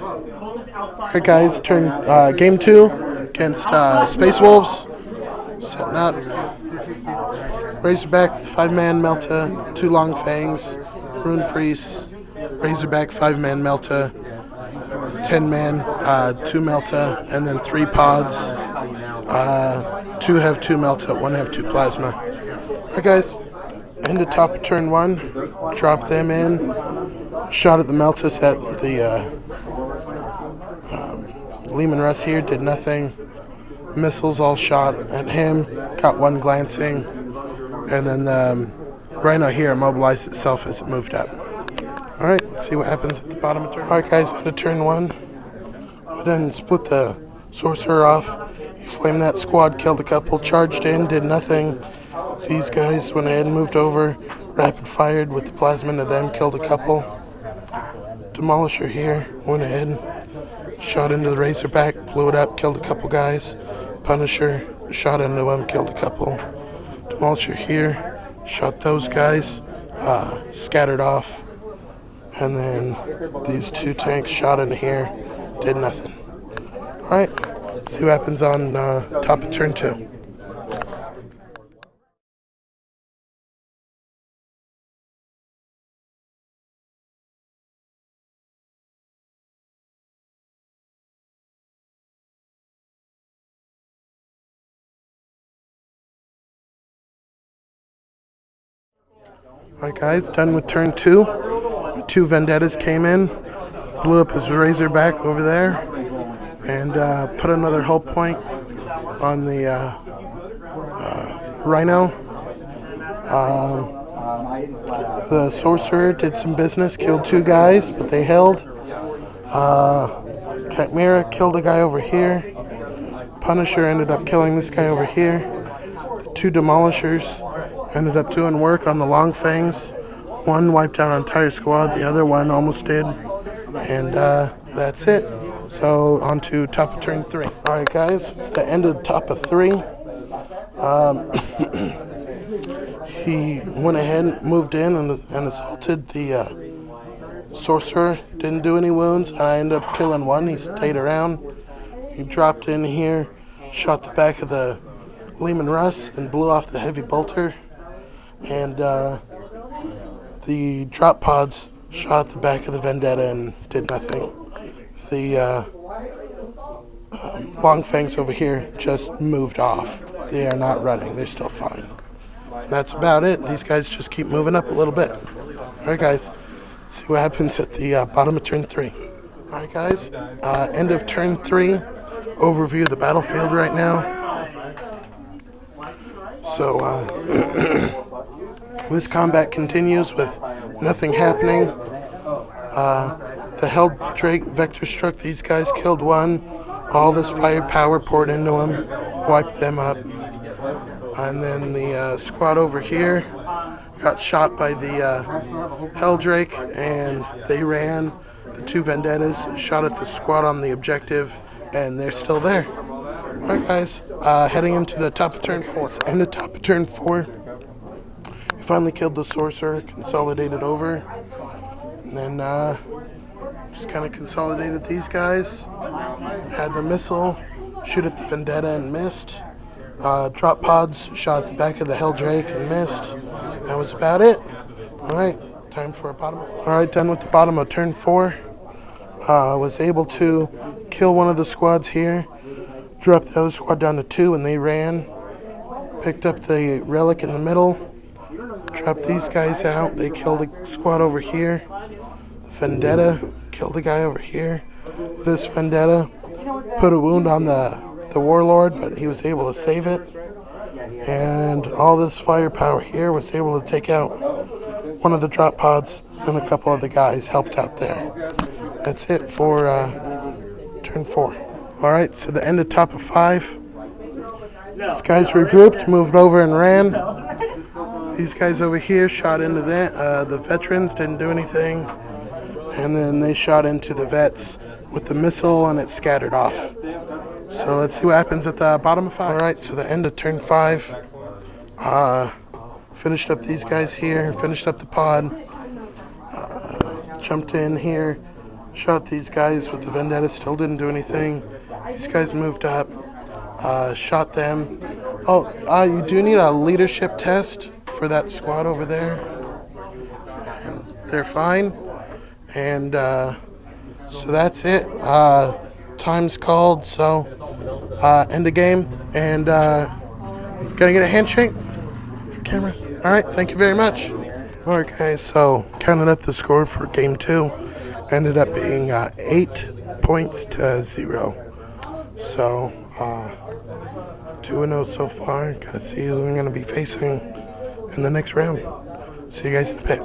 Alright guys, game 2 against Space Wolves. Setting up. Razorback, 5-man Melta, 2 Long Fangs, Rune Priest, Razorback, 5-man Melta, 10-man, 2 Melta, and then 3 pods. 2 have 2 Melta, 1 have 2 Plasma. Alright guys, end the top of turn 1, drop them in, shot at the Meltas at the Lehman Russ here, did nothing. Missiles all shot at him, got 1 glancing, and then the Rhino here immobilized itself as it moved up. Alright, let's see what happens at the bottom of turn. Alright guys, into turn 1. I then split the Sorcerer off. He flamed that squad, killed a couple, charged in, did nothing. These guys went ahead and moved over, rapid fired with the plasma into them, killed a couple. Demolisher here, went ahead, shot into the Razorback, blew it up, killed a couple guys. Punisher, shot into him, killed a couple. Demolisher here, shot those guys, scattered off. And then these 2 tanks shot into here, did nothing. Alright, see what happens on top of turn 2. Alright guys, done with turn 2. 2 Vendettas came in, blew up his Razorback over there, and put another hull point on the Rhino. The Sorcerer did some business, killed 2 guys, but they held. Chimera killed a guy over here. Punisher ended up killing this guy over here. The 2 Demolishers ended up doing work on the Long Fangs. 1 wiped out an entire squad, the other one almost did. And that's it. So on to top of turn 3. Alright guys, it's the end of the top of 3. He went ahead, moved in, and assaulted the Sorcerer. Didn't do any wounds. I ended up killing 1. He stayed around. He dropped in here, shot the back of the Lehman Russ, and blew off the heavy bolter. And the drop pods shot at the back of the Vendetta and did nothing. The Long Fangs over here just moved off. They are not running. They're still fine. That's about it. These guys just keep moving up a little bit. Alright guys, let's see what happens at the bottom of turn 3. Alright guys, end of turn 3. Overview of the battlefield right now. So, this combat continues with nothing happening. The Hell Drake Vector struck these guys, killed 1. All this firepower poured into them, wiped them up. And then the squad over here got shot by the Hell Drake, and they ran. The 2 Vendettas shot at the squad on the objective, and they're still there. Alright guys, heading into the top of turn 4. End of top of turn 4. We finally killed the Sorcerer, consolidated over, and then just kind of consolidated these guys. Had the missile shoot at the Vendetta and missed. Drop pods shot at the back of the Hell Drake and missed. That was about it. Alright, time for a bottom of 4. Alright, done with the bottom of turn 4. Was able to kill 1 of the squads here. Dropped the other squad down to 2 and they ran. Picked up the relic in the middle. Dropped these guys out. They killed a squad over here. The Vendetta killed a guy over here. This Vendetta put a wound on the Warlord, but he was able to save it. And all this firepower here was able to take out 1 of the drop pods, and a couple of the guys helped out there. That's it for turn 4. Alright, so the end of top of 5. These guys regrouped, moved over and ran. These guys over here shot into that. The veterans didn't do anything. And then they shot into the vets with the missile and it scattered off. So let's see what happens at the bottom of 5. Alright, so the end of turn 5. Finished up these guys here, finished up the pod. Jumped in here, Shot these guys with the Vendetta, still didn't do anything. These guys moved up, shot them. Oh, you do need a leadership test for that squad over there. They're fine. And so that's it. Time's called, so end the game. And gonna get a handshake for camera. All right, thank you very much. Okay, so counting up the score for game 2, ended up being 8 points to 0. So 2-0 so far. Gotta see who I'm gonna be facing in the next round. See you guys in a bit.